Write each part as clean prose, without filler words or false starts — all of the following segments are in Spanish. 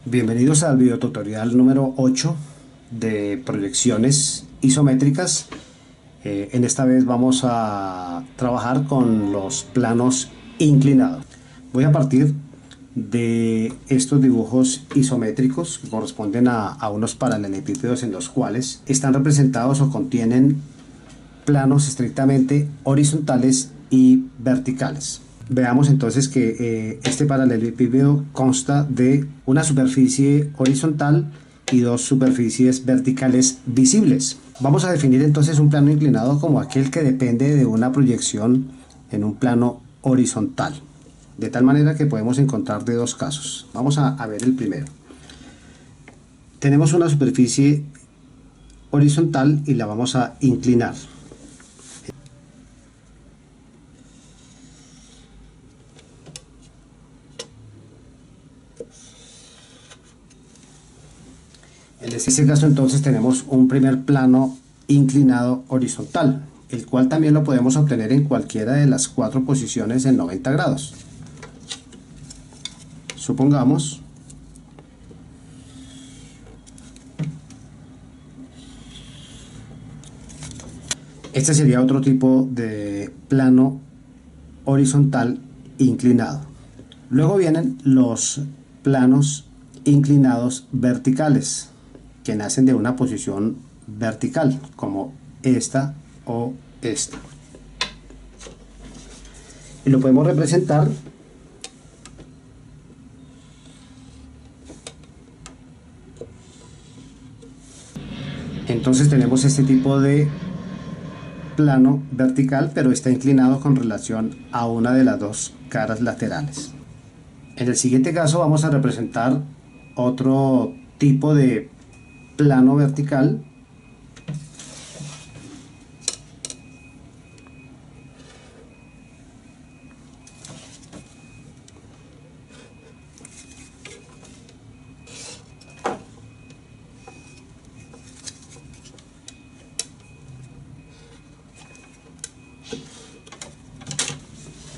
Bienvenidos al video tutorial número 8 de proyecciones isométricas. En esta vez vamos a trabajar con los planos inclinados. Voy a partir de estos dibujos isométricos que corresponden a unos paralelepípedos en los cuales están representados o contienen planos estrictamente horizontales y verticales. Veamos entonces que este paralelepípedo consta de una superficie horizontal y dos superficies verticales visibles. Vamos a definir entonces un plano inclinado como aquel que depende de una proyección en un plano horizontal, de tal manera que podemos encontrar de dos casos. Vamos a ver el primero. Tenemos una superficie horizontal y la vamos a inclinar. En este caso entonces tenemos un primer plano inclinado horizontal, el cual también lo podemos obtener en cualquiera de las cuatro posiciones en 90 grados. Supongamos este sería otro tipo de plano horizontal inclinado. Luego vienen los planos inclinados verticales, que nacen de una posición vertical, como esta o esta. Y lo podemos representar entonces tenemos este tipo de plano vertical, pero está inclinado con relación a una de las dos caras laterales. En el siguiente caso vamos a representar otro tipo de plano vertical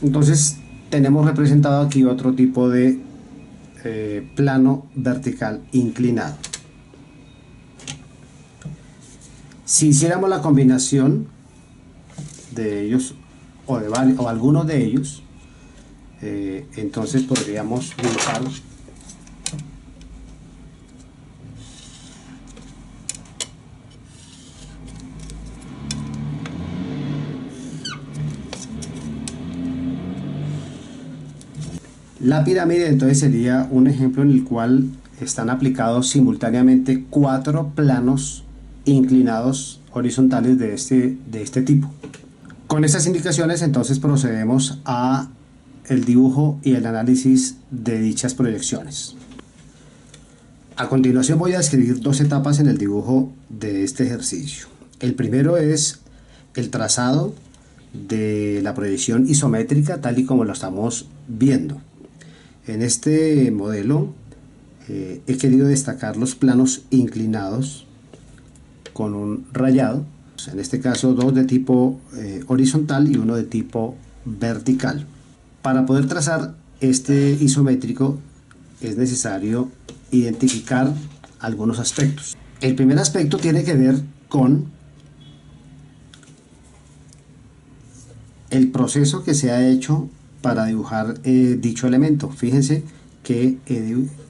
entonces tenemos representado aquí otro tipo de plano vertical inclinado. Si hiciéramos la combinación de ellos o algunos de ellos, entonces podríamos dibujar la pirámide. Entonces sería un ejemplo en el cual están aplicados simultáneamente cuatro planos inclinados horizontales de este tipo. Con estas indicaciones entonces procedemos a el dibujo y el análisis de dichas proyecciones. A continuación voy a describir dos etapas en el dibujo de este ejercicio. El primero es el trazado de la proyección isométrica tal y como lo estamos viendo. En este modelo he querido destacar los planos inclinados con un rayado, en este caso dos de tipo horizontal y uno de tipo vertical. Para poder trazar este isométrico es necesario identificar algunos aspectos. El primer aspecto tiene que ver con el proceso que se ha hecho para dibujar dicho elemento. Fíjense que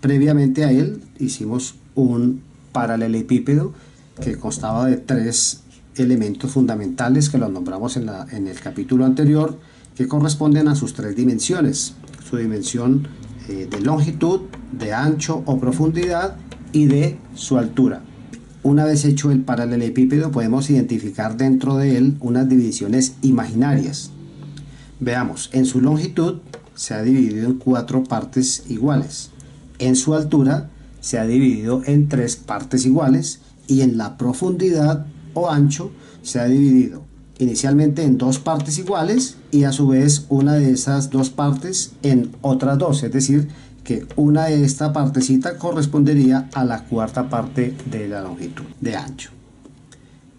previamente a él hicimos un paralelepípedo que constaba de tres elementos fundamentales que los nombramos en el capítulo anterior, que corresponden a sus tres dimensiones: su dimensión de longitud, de ancho o profundidad y de su altura. Una vez hecho el paralelepípedo podemos identificar dentro de él unas divisiones imaginarias. Veamos, en su longitud se ha dividido en cuatro partes iguales, en su altura se ha dividido en tres partes iguales y en la profundidad o ancho se ha dividido inicialmente en dos partes iguales y a su vez una de esas dos partes en otras dos, es decir, que una de esta partecita correspondería a la cuarta parte de la longitud de ancho.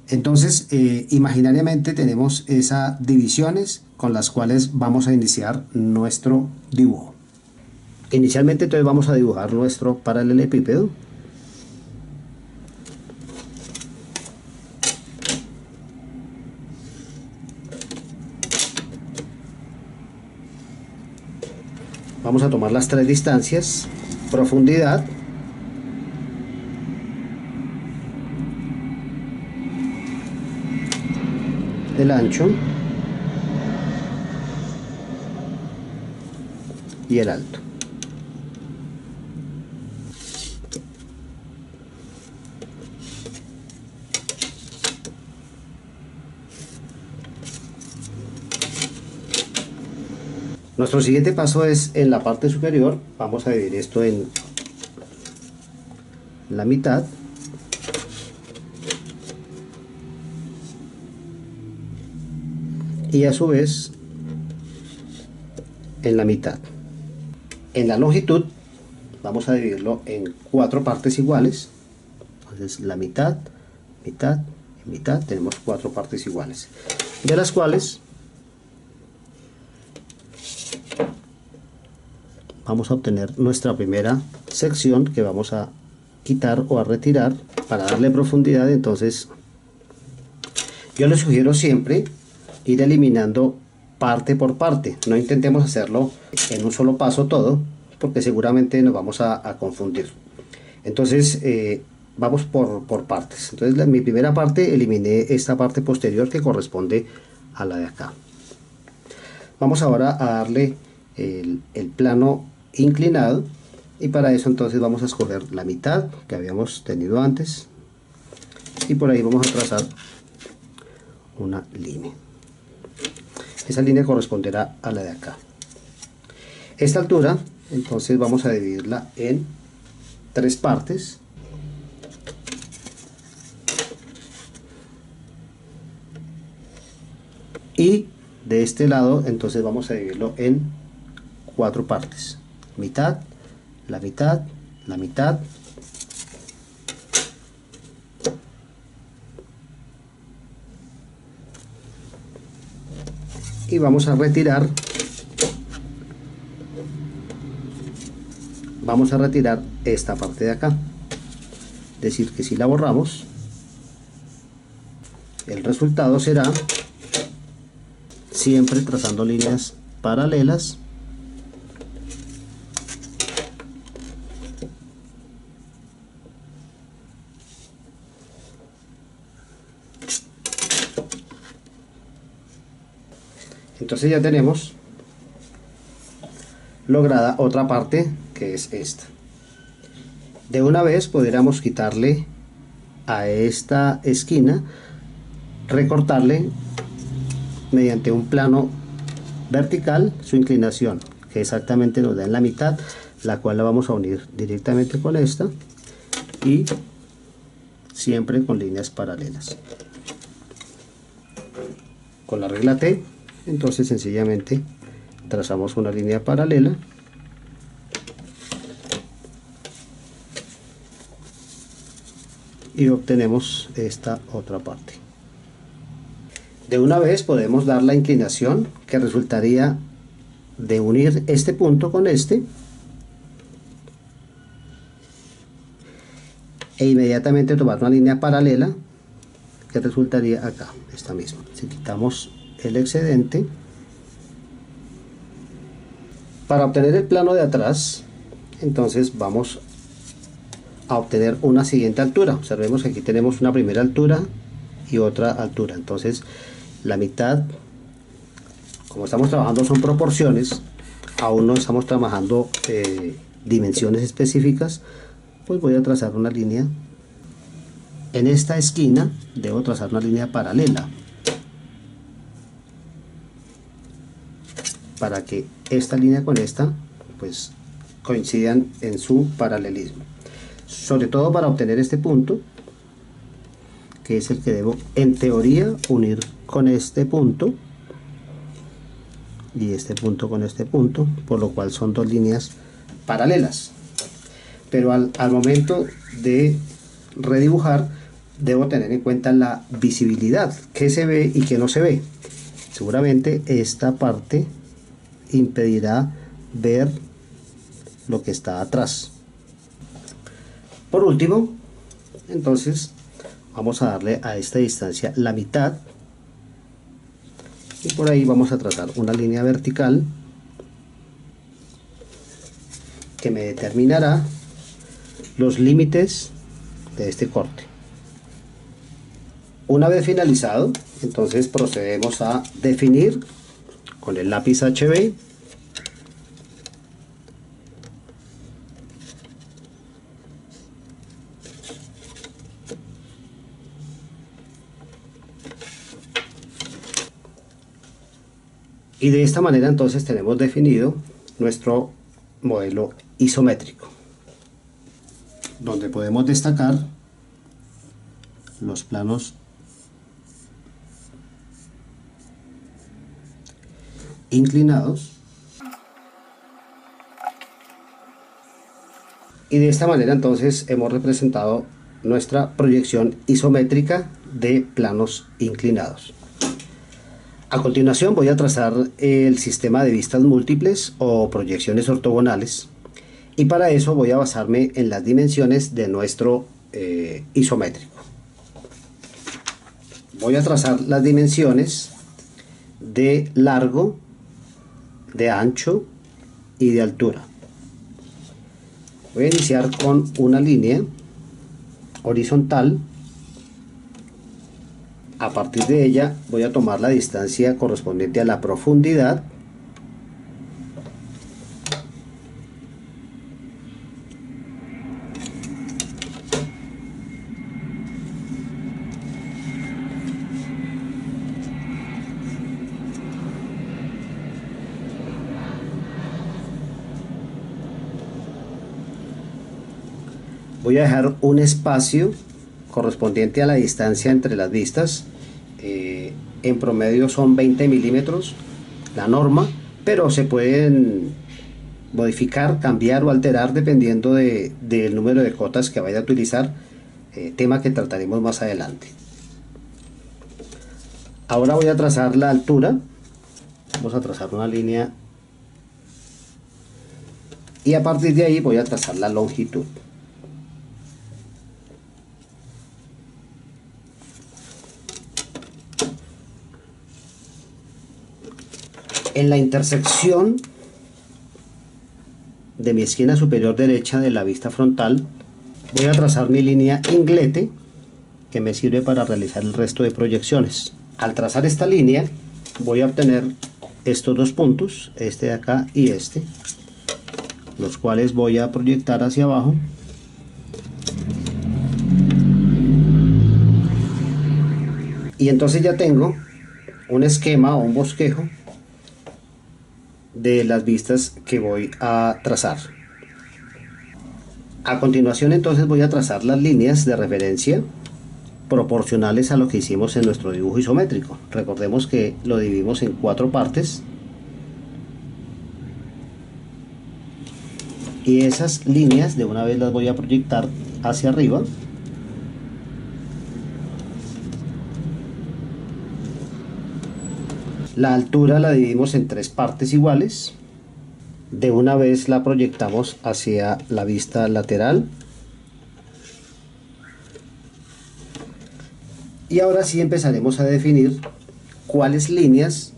Entonces, imaginariamente tenemos esas divisiones con las cuales vamos a iniciar nuestro dibujo. Inicialmente entonces vamos a dibujar nuestro paralelepípedo. Vamos a tomar las tres distancias: profundidad, el ancho y el alto. Nuestro siguiente paso es en la parte superior. Vamos a dividir esto en la mitad y a su vez en la mitad. En la longitud vamos a dividirlo en 4 partes iguales. Entonces la mitad, mitad y mitad, tenemos 4 partes iguales, de las cuales vamos a obtener nuestra primera sección, que vamos a quitar o a retirar para darle profundidad. Entonces yo les sugiero siempre ir eliminando parte por parte. No intentemos hacerlo en un solo paso todo, porque seguramente nos vamos a confundir. Entonces vamos por partes. Entonces mi primera parte, eliminé esta parte posterior que corresponde a la de acá. Vamos ahora a darle el plano inclinado, y para eso entonces vamos a escoger la mitad que habíamos tenido antes y por ahí vamos a trazar una línea. Esa línea corresponderá a la de acá. Esta altura entonces vamos a dividirla en 3 partes. Y de este lado entonces vamos a dividirlo en 4 partes: mitad, la mitad, la mitad y vamos a retirar esta parte de acá. Es decir, que si la borramos, el resultado será siempre trazando líneas paralelas Entonces ya tenemos lograda otra parte, que es esta. De una vez podríamos quitarle a esta esquina, recortarle mediante un plano vertical su inclinación, que exactamente nos da en la mitad, la cual la vamos a unir directamente con esta y siempre con líneas paralelas. Con la regla T, entonces sencillamente trazamos una línea paralela y obtenemos esta otra parte. De una vez podemos dar la inclinación, que resultaría de unir este punto con este e inmediatamente tomar una línea paralela, que resultaría acá, esta misma. Si quitamos el excedente, para obtener el plano de atrás, entonces vamos a obtener una siguiente altura. Observemos que aquí tenemos una primera altura y otra altura. Entonces la mitad, como estamos trabajando son proporciones, aún no estamos trabajando dimensiones específicas, pues voy a trazar una línea. En esta esquina debo trazar una línea paralela para que esta línea con esta pues coincidan en su paralelismo, sobre todo para obtener este punto, que es el que debo en teoría unir con este punto y este punto con este punto, por lo cual son dos líneas paralelas. Pero al momento de redibujar debo tener en cuenta la visibilidad, qué se ve y qué no se ve. Seguramente esta parte impedirá ver lo que está atrás. Por último, entonces vamos a darle a esta distancia la mitad y por ahí vamos a trazar una línea vertical que me determinará los límites de este corte. Una vez finalizado, entonces procedemos a definir con el lápiz HB y de esta manera entonces tenemos definido nuestro modelo isométrico, donde podemos destacar los planos inclinados, y de esta manera entonces hemos representado nuestra proyección isométrica de planos inclinados. A continuación voy a trazar el sistema de vistas múltiples o proyecciones ortogonales, y para eso voy a basarme en las dimensiones de nuestro isométrico. Voy a trazar las dimensiones de largo, de ancho y de altura. Voy a iniciar con una línea horizontal. A partir de ella voy a tomar la distancia correspondiente a la profundidad voy a dejar un espacio correspondiente a la distancia entre las vistas. En promedio son 20 milímetros la norma, pero se pueden modificar, cambiar o alterar dependiendo del número de cotas que vaya a utilizar, tema que trataremos más adelante. Ahora voy a trazar la altura. Vamos a trazar una línea y a partir de ahí voy a trazar la longitud. En la intersección de mi esquina superior derecha de la vista frontal voy a trazar mi línea inglete que me sirve para realizar el resto de proyecciones. Al trazar esta línea voy a obtener estos dos puntos, este de acá y este, los cuales voy a proyectar hacia abajo. Y entonces ya tengo un esquema o un bosquejo de las vistas que voy a trazar. A continuación entonces voy a trazar las líneas de referencia proporcionales a lo que hicimos en nuestro dibujo isométrico. Recordemos que lo dividimos en 4 partes y esas líneas de una vez las voy a proyectar hacia arriba. La altura la dividimos en 3 partes iguales. De una vez la proyectamos hacia la vista lateral. Y ahora sí empezaremos a definir cuáles líneas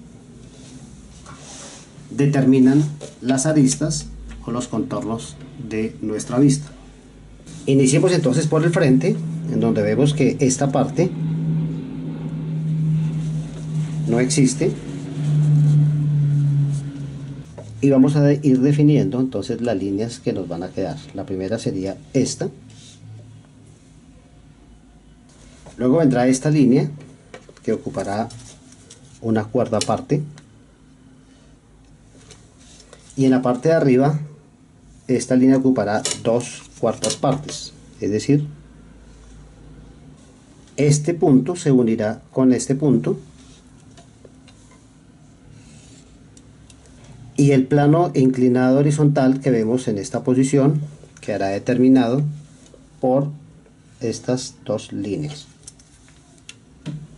determinan las aristas o los contornos de nuestra vista. Iniciemos entonces por el frente, en donde vemos que esta parte no existe, y vamos a ir definiendo entonces las líneas que nos van a quedar. La primera sería esta, luego vendrá esta línea que ocupará una cuarta parte, y en la parte de arriba esta línea ocupará 2 cuartas partes, es decir, este punto se unirá con este punto y el plano inclinado horizontal que vemos en esta posición quedará determinado por estas 2 líneas.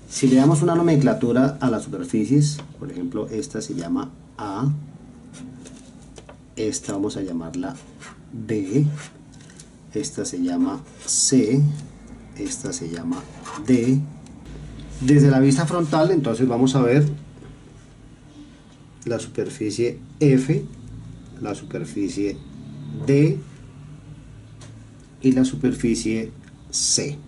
Si le damos una nomenclatura a las superficies, por ejemplo esta se llama A, esta vamos a llamarla B, esta se llama C, esta se llama D. Desde la vista frontal entonces vamos a ver la superficie F, la superficie D y la superficie C.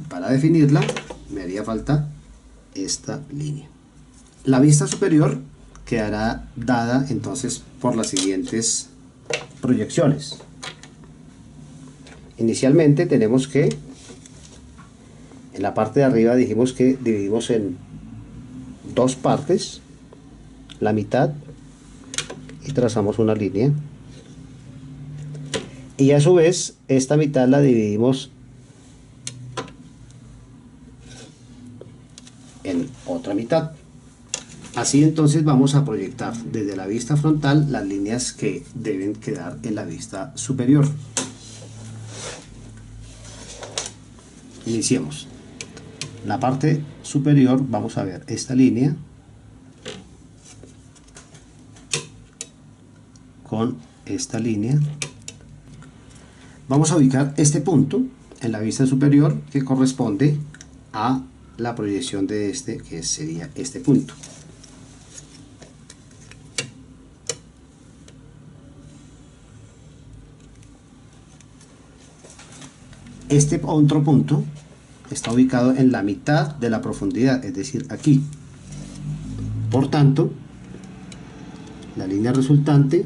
Para definirla me haría falta esta línea. La vista superior quedará dada entonces por las siguientes proyecciones. Inicialmente tenemos que, en la parte de arriba dijimos que dividimos en dos partes, la mitad, y trazamos una línea. Y a su vez esta mitad la dividimos en otra mitad. Así entonces vamos a proyectar desde la vista frontal las líneas que deben quedar en la vista superior. Iniciemos. La parte superior vamos a ver esta línea con esta línea. Vamos a ubicar este punto en la vista superior que corresponde a la proyección de este, que sería este punto. Este otro punto está ubicado en la mitad de la profundidad, es decir, aquí. Por tanto, la línea resultante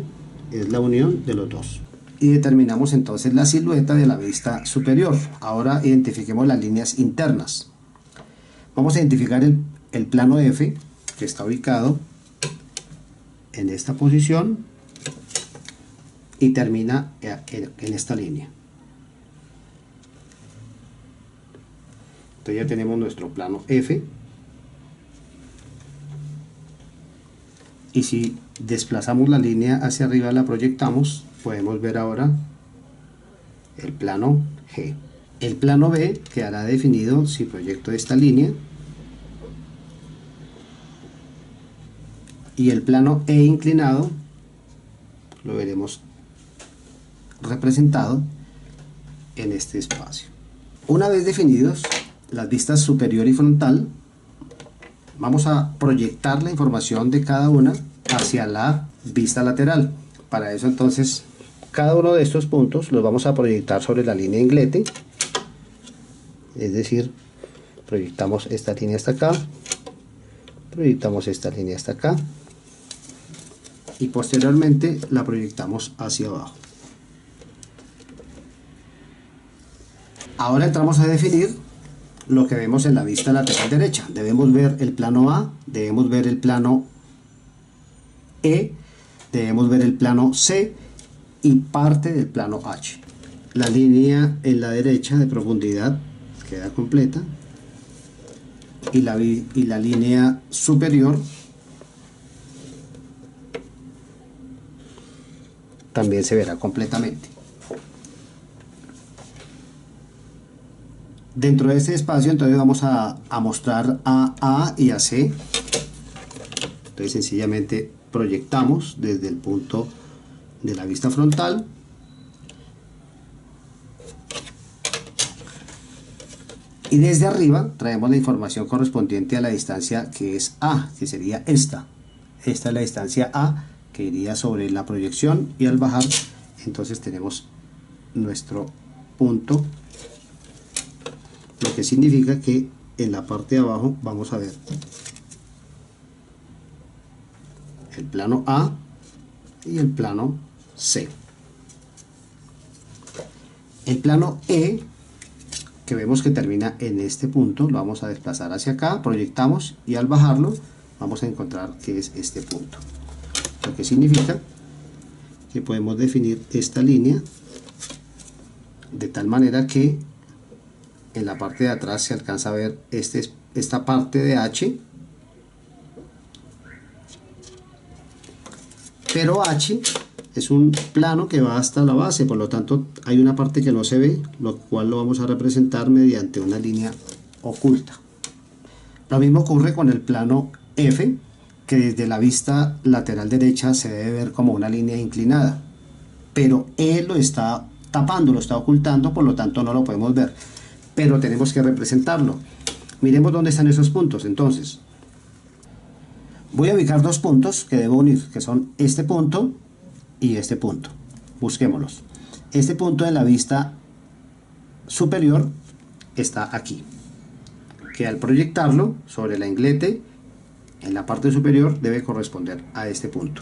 es la unión de los dos. Y determinamos entonces la silueta de la vista superior. Ahora identifiquemos las líneas internas. Vamos a identificar el plano F, que está ubicado en esta posición y termina en esta línea. Entonces ya tenemos nuestro plano F, y si desplazamos la línea hacia arriba, la proyectamos, podemos ver ahora el plano G. El plano B quedará definido si proyecto esta línea, y el plano E inclinado lo veremos representado en este espacio. Una vez definidos las vistas superior y frontal, vamos a proyectar la información de cada una hacia la vista lateral. Para eso entonces cada uno de estos puntos los vamos a proyectar sobre la línea inglete, es decir, proyectamos esta línea hasta acá, proyectamos esta línea hasta acá y posteriormente la proyectamos hacia abajo. Ahora entramos a definir lo que vemos en la vista lateral derecha. Debemos ver el plano A, debemos ver el plano E, debemos ver el plano C y parte del plano H. La línea en la derecha de profundidad queda completa y la línea superior también se verá completamente. Dentro de este espacio entonces vamos a mostrar a A y a C. Entonces sencillamente proyectamos desde el punto de la vista frontal y desde arriba traemos la información correspondiente a la distancia que es A, que sería esta. Esta es la distancia A que iría sobre la proyección, y al bajar entonces tenemos nuestro punto, lo que significa que en la parte de abajo vamos a ver el plano A y el plano C. El plano E, que vemos que termina en este punto, lo vamos a desplazar hacia acá, proyectamos y al bajarlo vamos a encontrar que es este punto, lo que significa que podemos definir esta línea de tal manera que en la parte de atrás se alcanza a ver esta parte de H, pero H es un plano que va hasta la base, por lo tanto hay una parte que no se ve, lo cual lo vamos a representar mediante una línea oculta. Lo mismo ocurre con el plano F, que desde la vista lateral derecha se debe ver como una línea inclinada, pero él lo está tapando, lo está ocultando, por lo tanto no lo podemos ver, pero tenemos que representarlo. Miremos dónde están esos puntos. Entonces voy a ubicar dos puntos que debo unir, que son este punto y este punto. Busquémoslos. Este punto en la vista superior está aquí, que al proyectarlo sobre la inglete en la parte superior debe corresponder a este punto.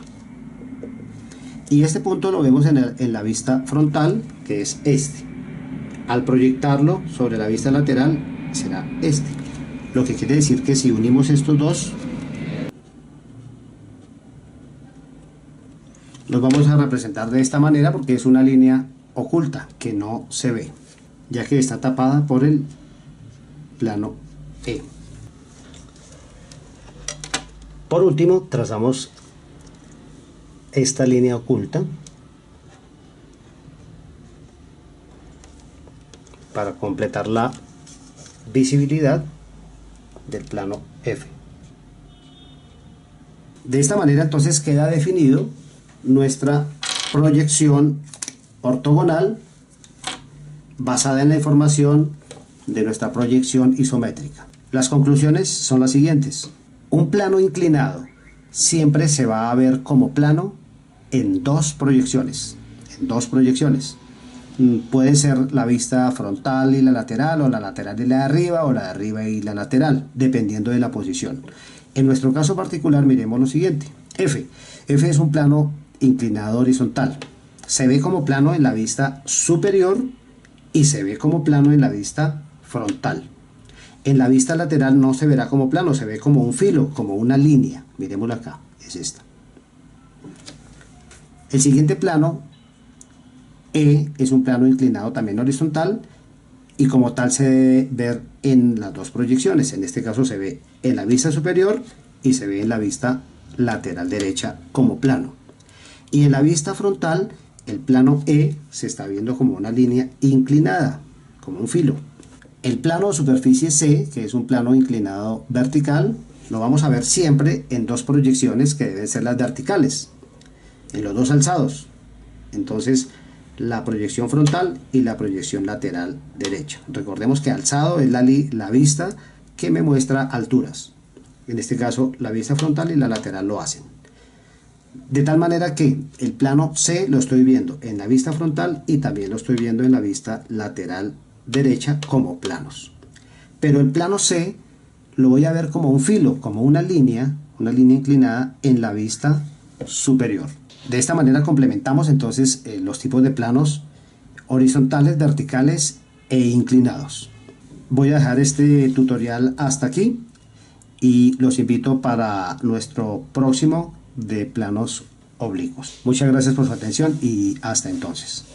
Y este punto lo vemos en la vista frontal, que es este. Al proyectarlo sobre la vista lateral será este. Lo que quiere decir que si unimos estos dos, los vamos a representar de esta manera, porque es una línea oculta que no se ve, ya que está tapada por el plano E. Por último, trazamos esta línea oculta para completar la visibilidad del plano F. De esta manera entonces queda definido nuestra proyección ortogonal basada en la información de nuestra proyección isométrica. Las conclusiones son las siguientes. Un plano inclinado siempre se va a ver como plano en dos proyecciones. Puede ser la vista frontal y la lateral, o la lateral y la de arriba, o la de arriba y la lateral, dependiendo de la posición. En nuestro caso particular, miremos lo siguiente. F es un plano inclinado horizontal. Se ve como plano en la vista superior y se ve como plano en la vista frontal. En la vista lateral no se verá como plano, se ve como un filo, como una línea. Miremoslo acá, es esta. El siguiente plano, E, es un plano inclinado también horizontal, y como tal se debe ver en las dos proyecciones. En este caso se ve en la vista superior y se ve en la vista lateral derecha como plano. Y en la vista frontal, el plano E se está viendo como una línea inclinada, como un filo. El plano de superficie C, que es un plano inclinado vertical, lo vamos a ver siempre en dos proyecciones que deben ser las verticales, en los dos alzados. Entonces, la proyección frontal y la proyección lateral derecha. Recordemos que alzado es la vista que me muestra alturas. En este caso, la vista frontal y la lateral lo hacen. De tal manera que el plano C lo estoy viendo en la vista frontal y también lo estoy viendo en la vista lateral derecha como planos. Pero el plano C lo voy a ver como un filo, como una línea inclinada en la vista superior. De esta manera complementamos entonces los tipos de planos horizontales, verticales e inclinados. Voy a dejar este tutorial hasta aquí y los invito para nuestro próximo de planos oblicuos. Muchas gracias por su atención y hasta entonces.